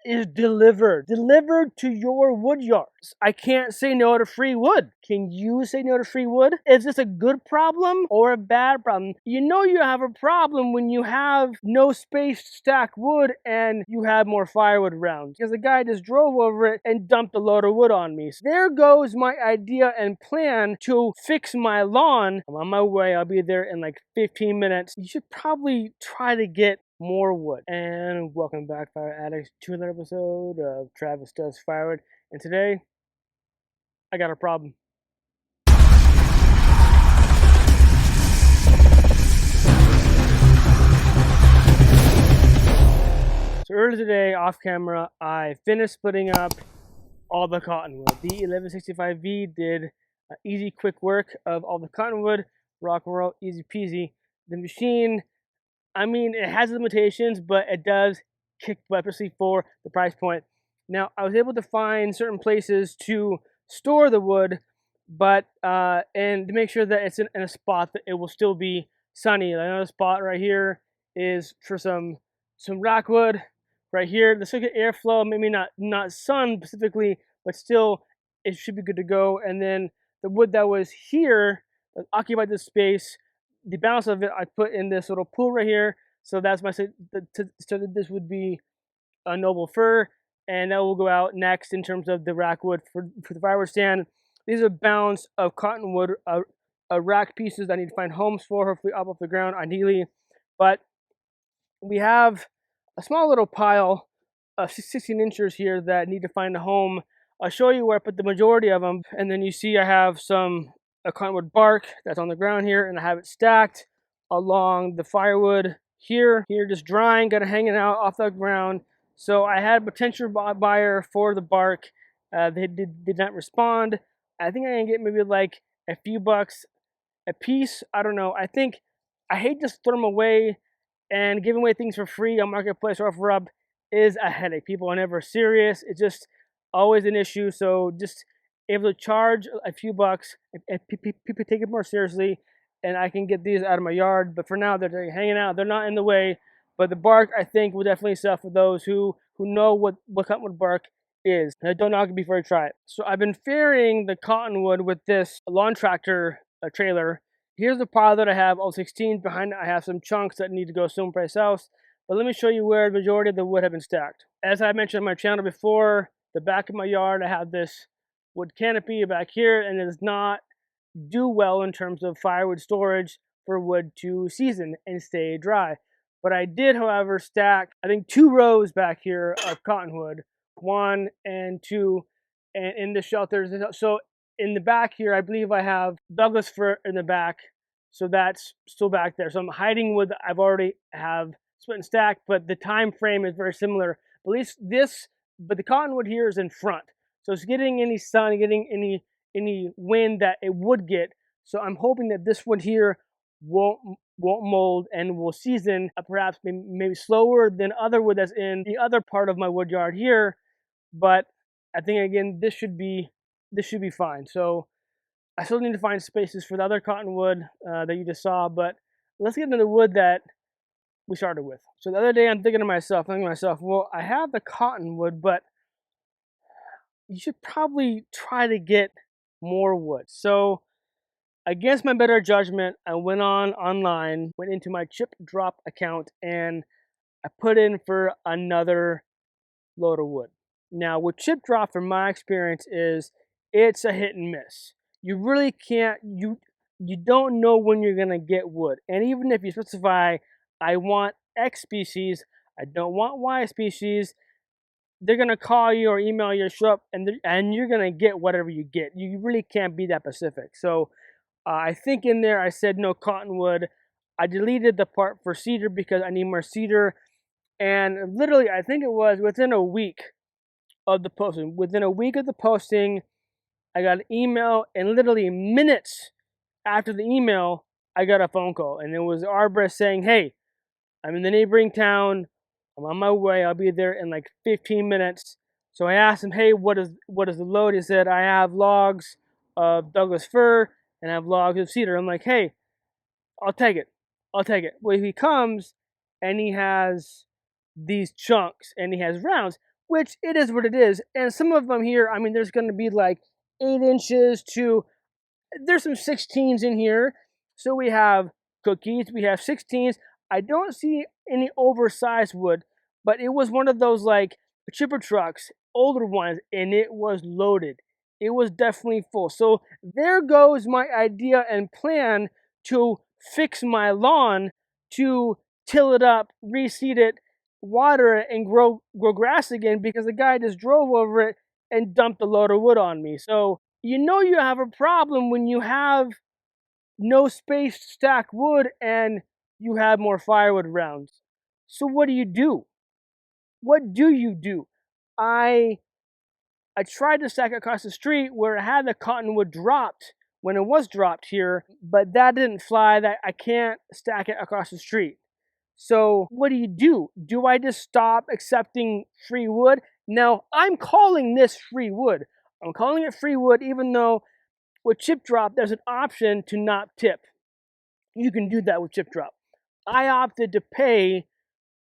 is delivered to your wood yards. I can't say no to free wood. Can you say no to free wood? Is this a good problem or a bad problem? You know you have a problem when you have no space to stack wood and you have more firewood around, because the guy just drove over it and dumped a load of wood on me. So there goes my idea and plan to fix my lawn. I'm on my way. I'll be there in like 15 minutes. You should probably try to get more wood. And welcome back, Fire Addicts, to another episode of Travis Does Firewood. And today, I got a problem. So earlier today, off camera, I finished splitting up all the cottonwood. The 1165V did easy, quick work of all the cottonwood. Rock and roll, easy peasy. The machine, I mean, it has limitations, but it does kick butt, especially for the price point. Now, I was able to find certain places to store the wood, but and to make sure that it's in a spot that it will still be sunny. Another spot right here is for some rockwood. Right here, this will get airflow, maybe not sun specifically, but still it should be good to go. And then the wood that was here, that occupied this space, the balance of it I put in this little pool right here. So that's my so that this would be a noble fir, and that will go out next in terms of the rack wood for the firewood stand. These are balance of cottonwood rack pieces that I need to find homes for, hopefully up off the ground ideally. But we have a small little pile of 16 inches here that need to find a home. I'll show you where I put the majority of them, and then you see I have some cottonwood bark that's on the ground here, and I have it stacked along the firewood here just drying, kind of hanging out off the ground. So I had a potential buyer for the bark. They did not respond. I think I can get maybe like a few bucks a piece. I don't know. I hate just throw them away, and giving away things for free on Marketplace or OfferUp is a headache. People are never serious. It's just always an issue. So just able to charge a few bucks, and people take it more seriously, and I can get these out of my yard. But for now, they're hanging out. They're not in the way. But the bark, I think, will definitely sell for those who know what cottonwood bark is. And I don't knock it before I try it. So I've been ferrying the cottonwood with this lawn tractor trailer. Here's the pile that I have, all 16. Behind it, I have some chunks that need to go someplace else. But let me show you where the majority of the wood have been stacked. As I mentioned on my channel before, the back of my yard, I have this wood canopy back here, and it does not do well in terms of firewood storage for wood to season and stay dry. But I did, however, stack, I think, 2 rows back here of cottonwood, 1 and 2, and in the shelters. So in the back here, I believe I have Douglas fir in the back, so that's still back there. So I'm hiding wood that I've already have split and stacked, but the time frame is very similar. At least but the cottonwood here is in front, so it's getting any sun, getting any wind that it would get. So I'm hoping that this wood here won't mold and will season perhaps maybe slower than other wood that's in the other part of my wood yard here. But I think, again, this should be fine. So I still need to find spaces for the other cottonwood that you just saw, but let's get into the wood that we started with. So the other day I'm thinking to myself, well, I have the cottonwood, but you should probably try to get more wood. So against my better judgment, I went online, went into my chip drop account, and I put in for another load of wood. Now, with chip drop, from my experience, is it's a hit and miss. You really can't, you don't know when you're gonna get wood. And even if you specify, I want X species, I don't want Y species, they're gonna call you or email you, show up, and you're gonna get whatever you get. You really can't be that specific. So I think in there I said no cottonwood. I deleted the part for cedar because I need more cedar. And literally, I think it was within a week of the posting. Within a week of the posting, I got an email, and literally minutes after the email, I got a phone call. And it was the arborist saying, hey, I'm in the neighboring town. I'm on my way. I'll be there in like 15 minutes. So I asked him, hey, what is the load? He said, I have logs of Douglas fir and I have logs of cedar. I'm like, hey, I'll take it. Well, he comes and he has these chunks and he has rounds, which it is what it is. And some of them here, I mean, there's going to be like 8 inches to, there's some 16s in here. So we have cookies, we have 16s. I don't see any oversized wood, but it was one of those like chipper trucks, older ones, and it was loaded. It was definitely full. So there goes my idea and plan to fix my lawn, to till it up, reseed it, water it, and grow grass again, because the guy just drove over it and dumped a load of wood on me. So you know you have a problem when you have no space to stack wood and you have more firewood rounds. So what do you do? What do you do? I I tried to stack it across the street where I had the cottonwood dropped when it was dropped here, but that didn't fly. That I can't stack it across the street. So what do? Do I just stop accepting free wood? Now I'm calling this free wood. I'm calling it free wood, even though with chip drop there's an option to not tip. You can do that with chip drop. I opted to pay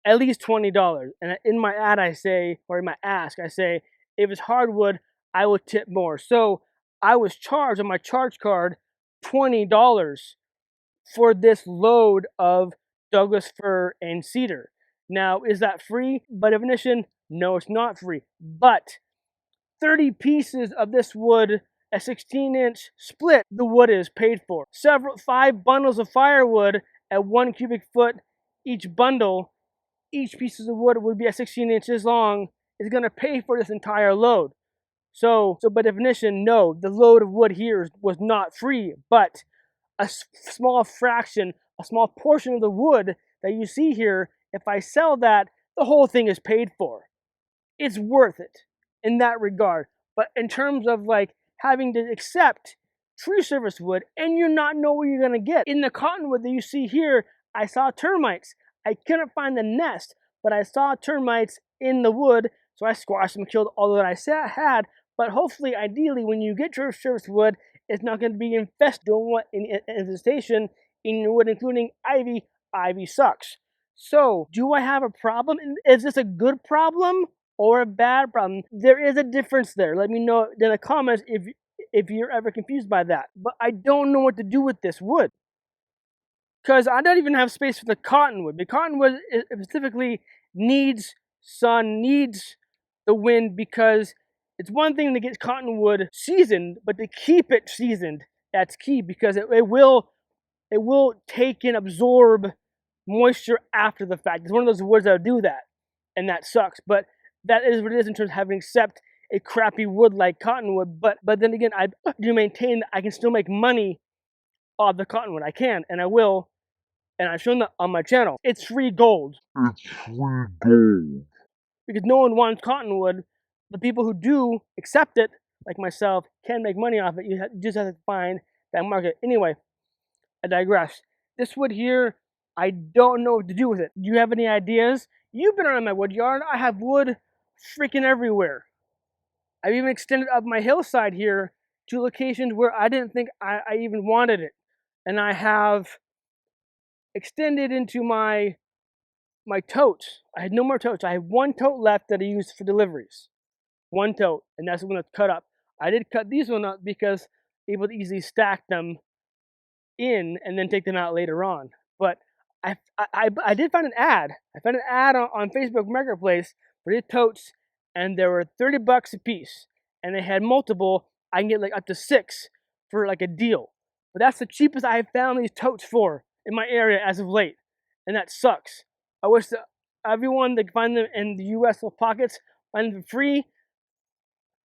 at least $20. And in my ad, I say, or in my ask, I say, if it's hardwood, I will tip more. So I was charged on my charge card $20 for this load of Douglas fir and cedar. Now, is that free? By definition, no, it's not free. But 30 pieces of this wood, a 16-inch split, the wood is paid for. 5 bundles of firewood at 1 cubic foot each bundle. Each piece of wood would be at 16 inches long, is going to pay for this entire load. So by definition, no, the load of wood here was not free, but a small fraction, a small portion of the wood that you see here, if I sell that, the whole thing is paid for. It's worth it in that regard. But in terms of like having to accept tree service wood and you not know where you're going to get, in the cottonwood that you see here, I saw termites. I couldn't find the nest, but I saw termites in the wood, so I squashed them, killed all that I had. But hopefully, ideally, when you get tree service wood, it's not going to be infested. Don't want any infestation in your wood, including ivy. Ivy sucks. So, do I have a problem? Is this a good problem or a bad problem? There is a difference there. Let me know in the comments if you're ever confused by that. But I don't know what to do with this wood, because I don't even have space for the cottonwood. The cottonwood specifically needs sun, needs the wind, because it's one thing to get cottonwood seasoned, but to keep it seasoned, that's key, because it will take and absorb moisture after the fact. It's one of those woods that do that, and that sucks. But that is what it is in terms of having to accept a crappy wood like cottonwood. But then again, I do maintain that I can still make money off the cottonwood. I can, and I will. And I've shown that on my channel. It's free gold. It's free gold. Because no one wants cottonwood. The people who do accept it, like myself, can make money off it. You just have to find that market. Anyway, I digress. This wood here, I don't know what to do with it. Do you have any ideas? You've been around my wood yard. I have wood freaking everywhere. I've even extended up my hillside here to locations where I didn't think I even wanted it. And I have extended into my totes. I had no more totes. I had one tote left that I used for deliveries. One tote, and that's the one that's cut up. I did cut these one up because I'm able to easily stack them in and then take them out later on. But I did find an ad. I found an ad on Facebook Marketplace for these totes, and they were $30 a piece. And they had multiple. I can get like up to 6 for like a deal. But that's the cheapest I have found these totes for in my area as of late, and that sucks. I wish that everyone that can find them in the U.S. little pockets find them for free.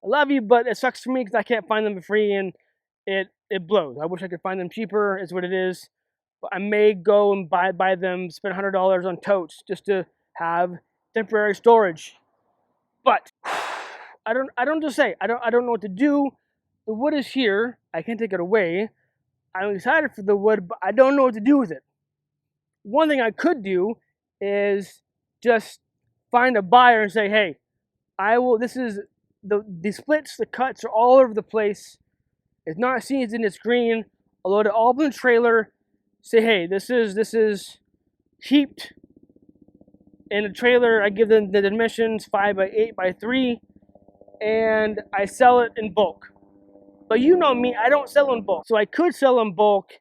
I love you, but it sucks for me because I can't find them for free, and it blows. I wish I could find them cheaper, is what it is. But I may go and buy them, spend $100 on totes just to have temporary storage. But I don't just say I don't know what to do. The wood is here. I can't take it away. I'm excited for the wood, but I don't know what to do with it. One thing I could do is just find a buyer and say, hey, I will, this is, the splits, the cuts are all over the place. It's not seasoned, it's green. I'll load it all up in the trailer. Say, hey, this is heaped In a trailer, I give them the dimensions 5x8x3, and I sell it in bulk. But you know me, I don't sell in bulk. So I could sell in bulk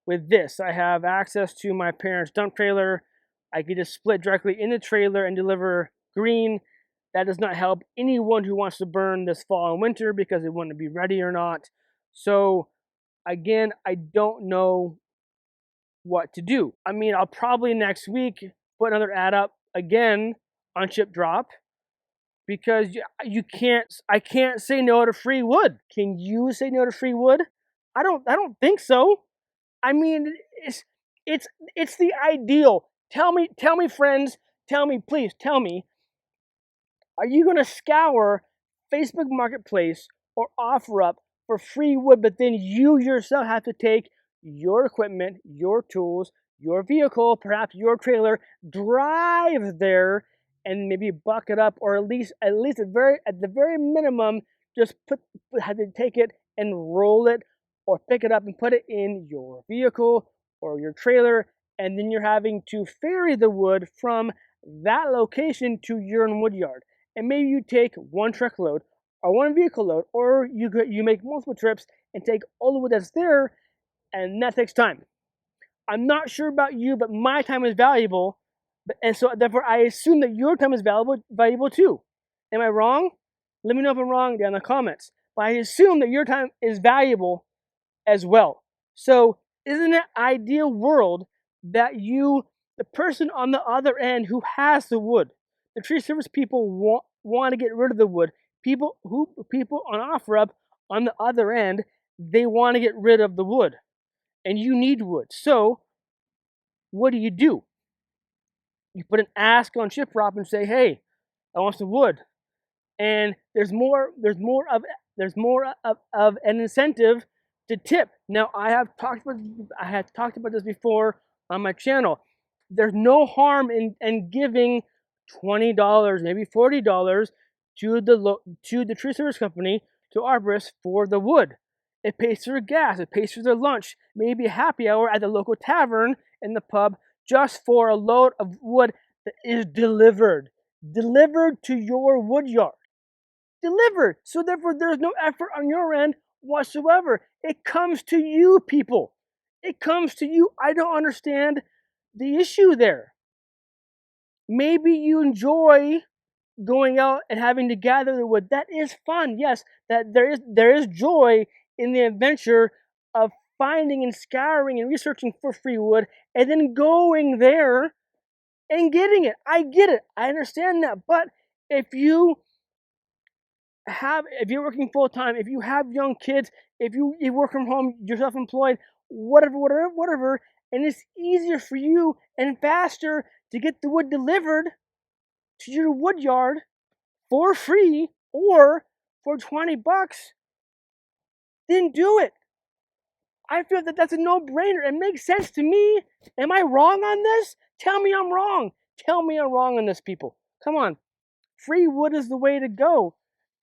with this. I have access to my parents' dump trailer. I could just split directly in the trailer and deliver green. That does not help anyone who wants to burn this fall and winter because they want to be ready or not. So again, I don't know what to do. I mean, I'll probably next week put another ad up again on Chip Drop because you can't. I can't say no to free wood. Can you say no to free wood? I don't think so. I mean, it's the ideal. Tell me, friends. Tell me, please. Tell me. Are you going to scour Facebook Marketplace or OfferUp for free wood, but then you yourself have to take your equipment, your tools, your vehicle, perhaps your trailer, drive there, and maybe buck it up, or at the very minimum, just have to take it and roll it, or pick it up and put it in your vehicle or your trailer, and then you're having to ferry the wood from that location to your own wood yard. And maybe you take one truckload or one vehicle load, or you make multiple trips and take all the wood that's there, and that takes time. I'm not sure about you, but my time is valuable, and so therefore I assume that your time is valuable too. Am I wrong? Let me know if I'm wrong down in the comments. But I assume that your time is valuable as well. So isn't it ideal world that the person on the other end who has the wood, the tree service people want to get rid of the wood. People on OfferUp on the other end, they want to get rid of the wood, and you need wood. So what do? You put an ask on ShipRop and say, "Hey, I want some wood." And there's more of an incentive to tip. Now I have talked about this before on my channel. There's no harm in giving $20, maybe $40 to the tree service company, to arborists, for the wood. It pays for their gas, it pays for their lunch, maybe a happy hour at the local tavern in the pub, just for a load of wood that is delivered to your wood yard. Delivered. So therefore, there's no effort on your end whatsoever. It comes to you, people. It comes to you. I don't understand the issue there. Maybe you enjoy going out and having to gather the wood. That is fun. Yes, that there is joy in the adventure of finding and scouring and researching for free wood and then going there and getting it. I get it. I understand that. But if if you're working full time, if you have young kids, if you work from home, you're self-employed, whatever, and it's easier for you and faster to get the wood delivered to your wood yard for free or for $20, then do it. I feel that that's a no-brainer. It makes sense to me. Am I wrong on this? Tell me I'm wrong. Tell me I'm wrong on this, people. Come on. Free wood is the way to go.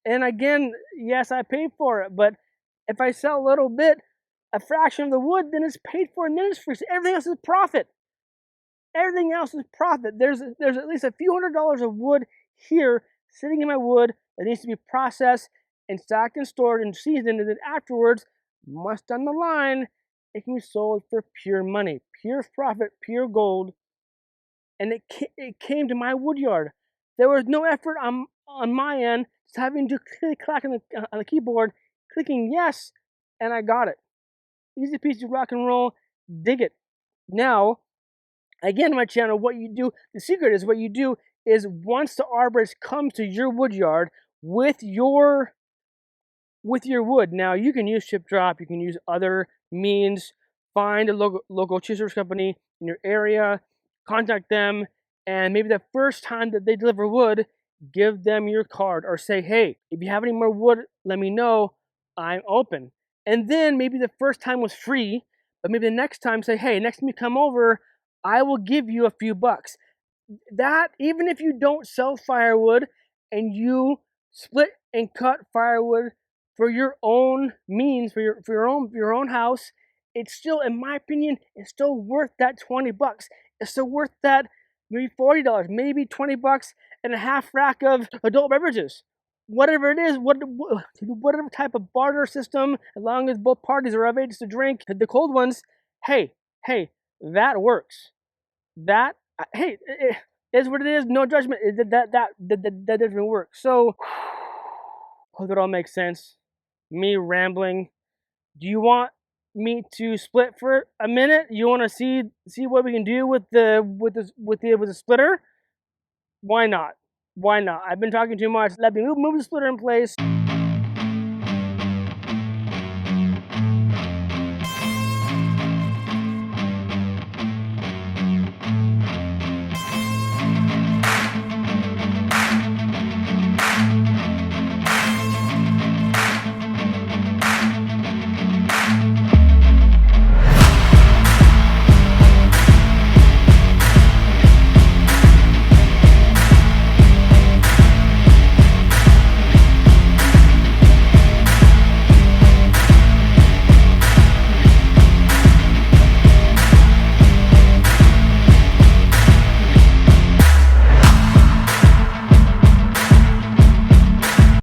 And again, yes, I paid for it, but if I sell a little bit, a fraction of the wood, then it's paid for, and then it's free. So everything else is profit. Everything else is profit. There's at least a few $100s of wood here sitting in my wood that needs to be processed and stacked and stored and seasoned, and then afterwards, much down the line, it can be sold for pure money, pure profit, pure gold. And it came to my wood yard. There was no effort on my end, just having to click on the keyboard, clicking yes, and I got it. Easy peasy rock and roll. Dig it. Now, again, my channel, what you do, the secret is what you do is once the arborist comes to your wood yard with your wood. Now, you can use Chip Drop, you can use other means. Find a local tree service company in your area, contact them, and maybe the first time that they deliver wood, give them your card or say, "Hey, if you have any more wood, let me know. I'm open." And then maybe the first time was free, but maybe the next time say, "Hey, next time you come over, I will give you a few bucks." That, even if you don't sell firewood and you split and cut firewood for your own means, for your own house, it's still, in my opinion, it's still worth that $20. It's still worth that maybe $40, maybe $20, and a half rack of adult beverages. Whatever it is, whatever type of barter system, as long as both parties are of age to drink the cold ones, hey, hey, that works. That hey, it is what it is. No judgment. That doesn't work. So, hope it all makes sense. Me rambling. Do you want me to split for a minute? You want to see what we can do with the splitter? Why not? Why not? I've been talking too much. Let me move the splitter in place.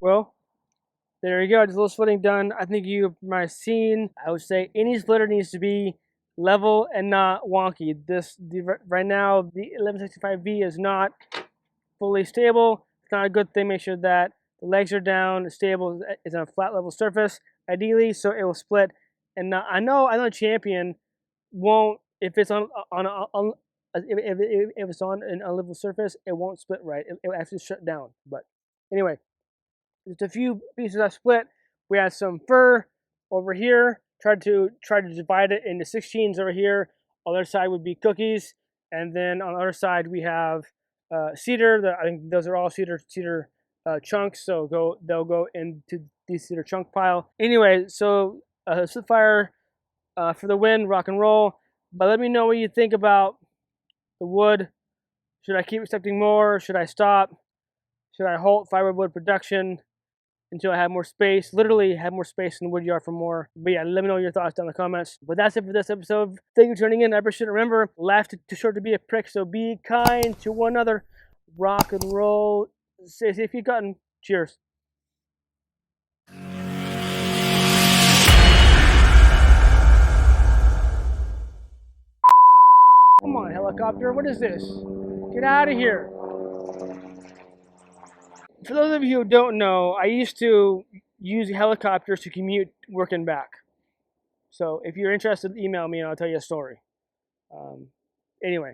Well, there you go. Just a little splitting done. I think you might have seen. I would say any splitter needs to be level and not wonky. Right now the 1165V is not fully stable. It's not a good thing. Make sure that the legs are down, stable, is on a flat level surface, ideally, so it will split. And I know Champion won't if it's on if it's on an unlevel surface, it won't split right. It will actually shut down. But anyway, just a few pieces I split. We had some fur over here. Tried to divide it into 16s over here. Other side would be cookies, and then on the other side we have cedar. I think those are all cedar chunks. So they'll go into the cedar chunk pile. Anyway, so Spitfire for the win, rock and roll. But let me know what you think about the wood. Should I keep accepting more? Should I stop? Should I halt firewood wood production until I have more space? Literally have more space in the wood yard for more. But yeah, let me know your thoughts down in the comments. But that's it for this episode. Thank you for tuning in. I appreciate it. Remember, life too short to be a prick, so be kind to one another. Rock and roll. Stay safe, keep cutting. Cheers. Come on, helicopter. What is this? Get out of here. For those of you who don't know, I used to use helicopters to commute work and back. So if you're interested, email me and I'll tell you a story. Anyway,